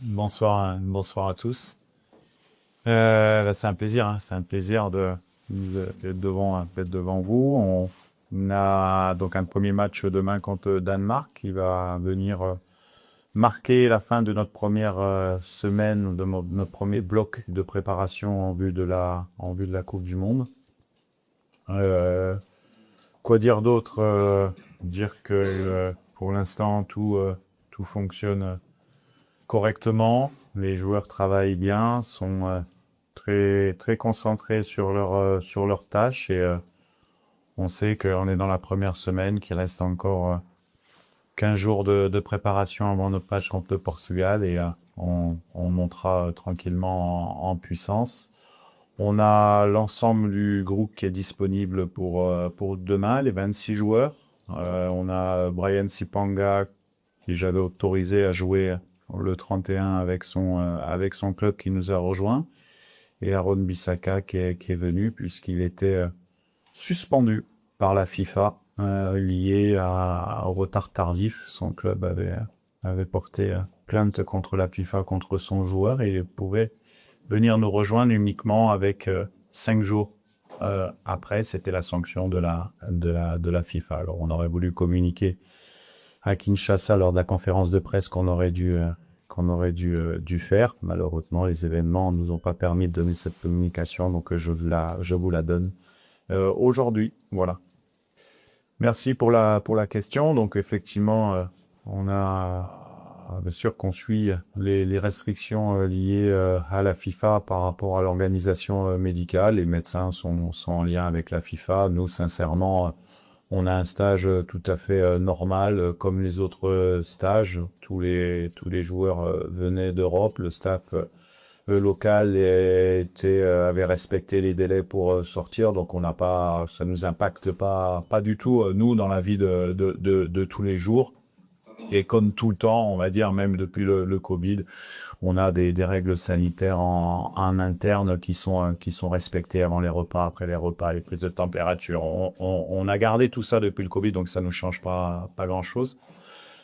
Bonsoir à tous. C'est un plaisir, hein, c'est un plaisir d'être devant vous. On a donc un premier match demain contre Danemark qui va venir marquer la fin de notre première semaine, notre premier bloc de préparation en vue de la Coupe du Monde. Quoi dire d'autre? Dire que pour l'instant tout fonctionne correctement. Les joueurs travaillent bien, sont très concentrés sur leurs tâches et on sait qu'on est dans la première semaine, qu'il reste encore 15 jours de préparation avant notre match contre le Portugal et on montera tranquillement en puissance. On a l'ensemble du groupe qui est disponible pour demain, les 26 joueurs. On a Brian Sipanga, qui j'avais autorisé à jouer le 31 avec son club qui nous a rejoint. Et Aaron Bissaka qui est venu puisqu'il était suspendu par la FIFA lié au retard tardif. Son club avait porté plainte contre la FIFA, contre son joueur et il pouvait venir nous rejoindre uniquement avec 5 jours après. C'était la sanction de la FIFA. Alors on aurait voulu communiquer à Kinshasa lors de la conférence de presse qu'on aurait dû faire. Malheureusement, les événements nous ont pas permis de donner cette communication, donc je vous la donne aujourd'hui. Voilà. Merci pour la question. Donc effectivement, on a bien sûr qu'on suit les restrictions liées à la FIFA par rapport à l'organisation médicale. Les médecins sont en lien avec la FIFA. Nous, sincèrement, on a un stage tout à fait normal, comme les autres stages. Tous les joueurs venaient d'Europe. Le staff local avait respecté les délais pour sortir, donc ça nous impacte pas du tout nous dans la vie de tous les jours. Et comme tout le temps, on va dire, même depuis le Covid, on a des règles sanitaires en interne qui sont respectées avant les repas, après les repas, les prises de température. On a gardé tout ça depuis le Covid, donc ça ne change pas grand-chose.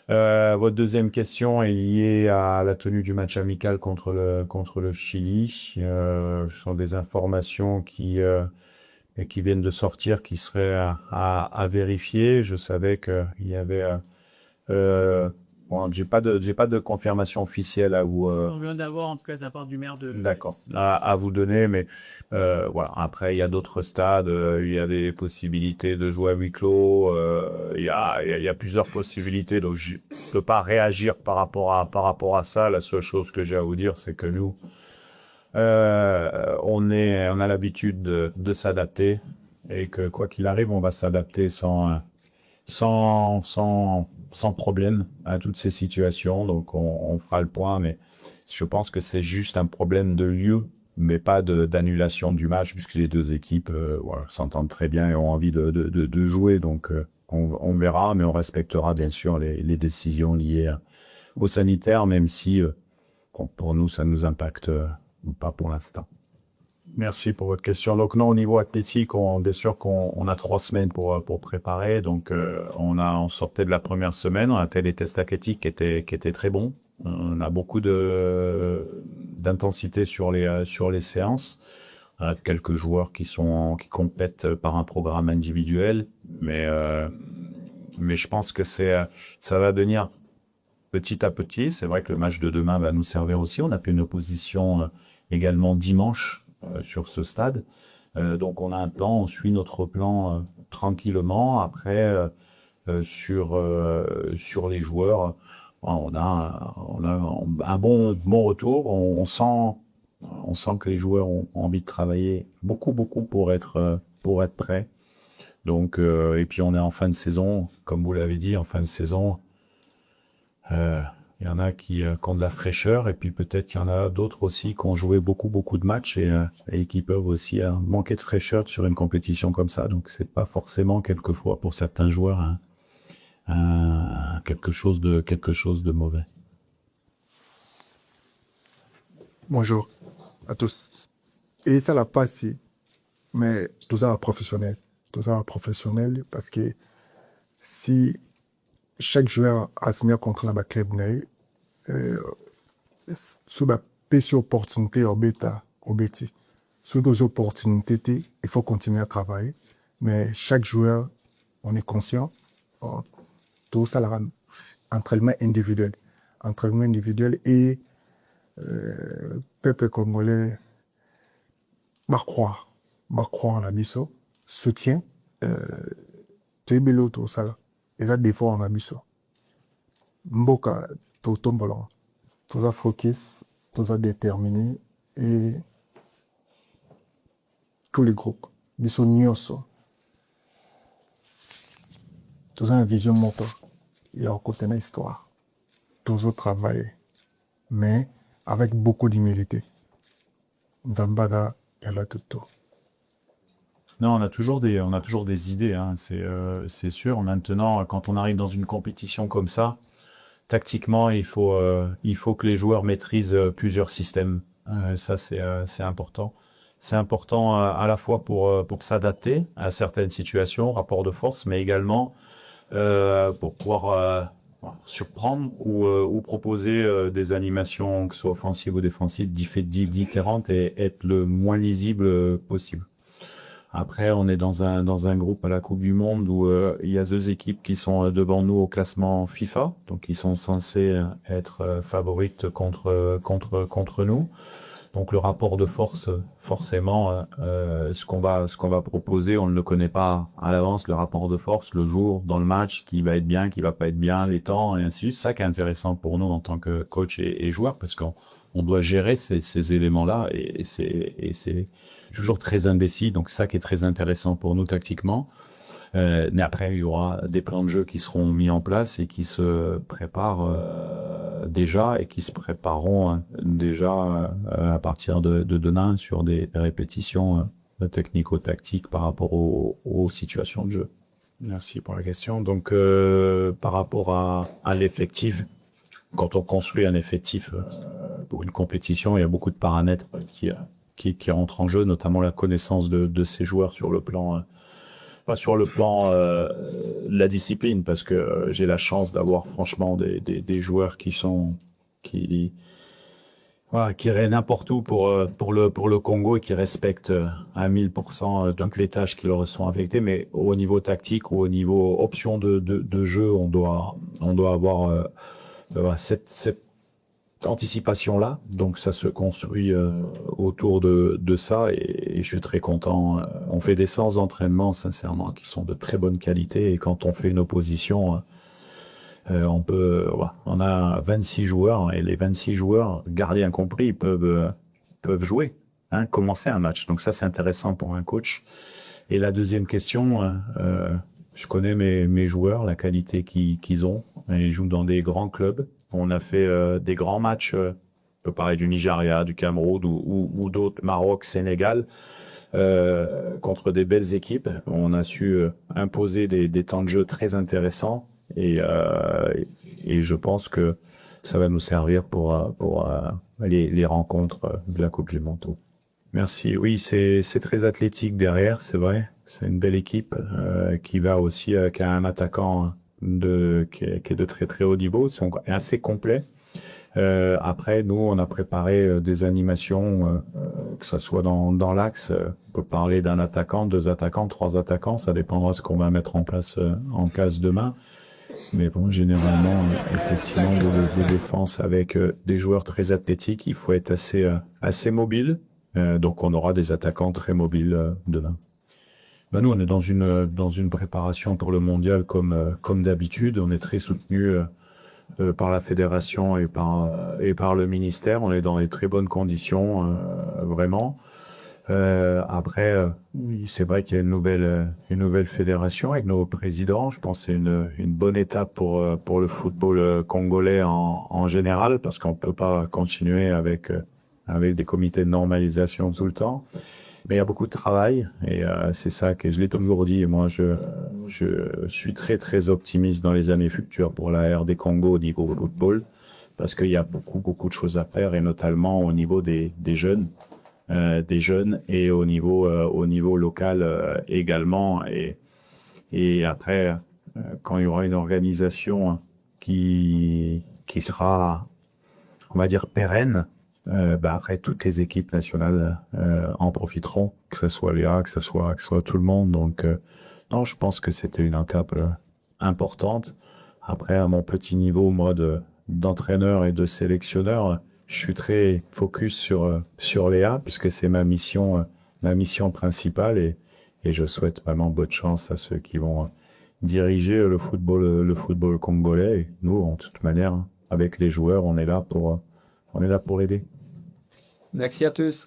Votre deuxième question est liée à la tenue du match amical contre le Chili. Ce sont des informations qui viennent de sortir, qui seraient à vérifier. Je savais qu'il y avait bon, j'ai pas de confirmation officielle à vous. On vient d'avoir en tout cas de la part du maire de. D'accord. À vous donner, mais voilà. Après, il y a d'autres stades. Il y a des possibilités de jouer à huis clos. Il y a plusieurs possibilités. Donc, je peux pas réagir par rapport à ça. La seule chose que j'ai à vous dire, c'est que nous, on a l'habitude de s'adapter et que quoi qu'il arrive, on va s'adapter sans problème à toutes ces situations. Donc on fera le point, mais je pense que c'est juste un problème de lieu, mais pas d'annulation du match, puisque les deux équipes s'entendent très bien et ont envie de jouer. Donc on verra, mais on respectera bien sûr les décisions liées au sanitaire, même si pour nous ça nous impacte pas pour l'instant. Merci pour votre question. Donc non, au niveau athlétique, bien sûr qu'on a 3 semaines pour préparer. Donc on sortait de la première semaine, on a fait des tests athlétiques qui étaient très bons. On a beaucoup d'intensité sur les séances. On a quelques joueurs qui complètent par un programme individuel, mais je pense que ça va venir petit à petit. C'est vrai que le match de demain va nous servir aussi. On a fait une opposition également dimanche sur ce stade. Donc on a un plan, on suit notre plan tranquillement. Après, sur les joueurs, on a un bon retour. On sent que les joueurs ont envie de travailler beaucoup pour être prêts. Donc et puis on est en fin de saison, comme vous l'avez dit, en fin de saison. Il y en a qui ont de la fraîcheur et puis peut-être qu'il y en a d'autres aussi qui ont joué beaucoup de matchs et qui peuvent aussi manquer de fraîcheur sur une compétition comme ça. Donc c'est pas forcément quelquefois pour certains joueurs quelque chose de mauvais. Bonjour à tous. Et ça l'a passé, mais tout ça va professionnel. Tout ça va professionnel parce que si chaque joueur a signé un contrat avec Club Ney, sur la petite opportunité au bêta, au bêti. Sur nos opportunités, il faut continuer à travailler. Mais chaque joueur, on est conscient, tout ça, entraînement individuel. Entraînement individuel et peuple congolais va croire en la biso, soutien, tout tout ça, et ça défaut en la biso. Mboka, tout tombola, tout ça focus, tout ça déterminé, et tous les groupes, biso nyoso, tout ça une vision moteur, il y a un côté une histoire, toujours travailler, mais avec beaucoup d'humilité. Zambada, elle a tout. Non, on a toujours des idées, hein, c'est sûr. Maintenant, quand on arrive dans une compétition comme ça, tactiquement, il faut que les joueurs maîtrisent plusieurs systèmes. Ça, c'est important. C'est important à la fois pour s'adapter à certaines situations, rapport de force, mais également pour pouvoir surprendre ou proposer des animations, que ce soit offensives ou défensives, différentes et être le moins lisible possible. Après, on est dans un groupe à la Coupe du Monde où il y a 2 équipes qui sont devant nous au classement FIFA, donc ils sont censés être favorites contre nous. Donc le rapport de force, forcément, ce qu'on va proposer, on ne le connaît pas à l'avance, le rapport de force, le jour dans le match, qui va être bien, qui va pas être bien, les temps, et ainsi de suite. C'est ça qui est intéressant pour nous en tant que coach et joueur, parce qu'on doit gérer ces éléments-là, et c'est toujours très indécis, donc c'est ça qui est très intéressant pour nous tactiquement. Mais après, il y aura des plans de jeu qui seront mis en place et qui se préparent déjà et qui se prépareront déjà à partir de demain sur des répétitions technico-tactiques par rapport aux situations de jeu. Merci pour la question. Donc, par rapport à l'effectif, quand on construit un effectif pour une compétition, il y a beaucoup de paramètres qui rentrent en jeu, notamment la connaissance de ces joueurs sur le plan pas sur le plan de la discipline, parce que j'ai la chance d'avoir franchement des joueurs qui iraient n'importe où pour le Congo et qui respectent à 1000% donc les tâches qui leur sont affectées, mais au niveau tactique ou au niveau option de jeu, on doit avoir cette anticipation-là, donc ça se construit autour de ça, et je suis très content. On fait des séances d'entraînement, sincèrement, qui sont de très bonne qualité, et quand on fait une opposition, on a 26 joueurs, et les 26 joueurs, gardiens compris, peuvent jouer, commencer un match. Donc ça, c'est intéressant pour un coach. Et la deuxième question, je connais mes joueurs, la qualité qu'ils ont, ils jouent dans des grands clubs. On a fait des grands matchs, on peut parler du Nigeria, du Cameroun ou d'autres, Maroc, Sénégal, contre des belles équipes. On a su imposer des temps de jeu très intéressants, et je pense que ça va nous servir pour les rencontres de la Coupe du Monde. Merci. Oui, c'est très athlétique derrière, c'est vrai. C'est une belle équipe qui va aussi qui a un attaquant qui est de très très haut niveau. Ils sont assez complets. Après, nous, on a préparé des animations, que ça soit dans l'axe. On peut parler d'un attaquant, 2 attaquants, 3 attaquants. Ça dépendra de ce qu'on va mettre en place en case demain. Mais bon, généralement, effectivement, de défense avec des joueurs très athlétiques, il faut être assez mobile. Donc, on aura des attaquants très mobiles demain. Nous, on est dans une préparation pour le mondial comme d'habitude. On est très soutenu par la fédération et par le ministère. On est dans les très bonnes conditions, vraiment. Après, oui, c'est vrai qu'il y a une nouvelle fédération avec nos présidents. Je pense que c'est une bonne étape pour le football congolais en général, parce qu'on peut pas continuer avec des comités de normalisation tout le temps. Mais il y a beaucoup de travail, et c'est ça que je l'ai toujours dit. Moi, je suis très très optimiste dans les années futures pour la RD Congo au niveau football, parce qu'il y a beaucoup de choses à faire, et notamment au niveau des jeunes et au niveau local également. Et après, quand il y aura une organisation qui sera on va dire, pérenne, après, toutes les équipes nationales en profiteront, que ce soit Léa, que ce soit tout le monde. Donc, non, je pense que c'était une étape importante. Après, à mon petit niveau, moi, d'entraîneur et de sélectionneur, je suis très focus sur Léa, puisque c'est ma mission principale, et je souhaite vraiment bonne chance à ceux qui vont diriger le football congolais. Et nous, en toute manière, avec les joueurs, on est là pour aider. Merci à tous.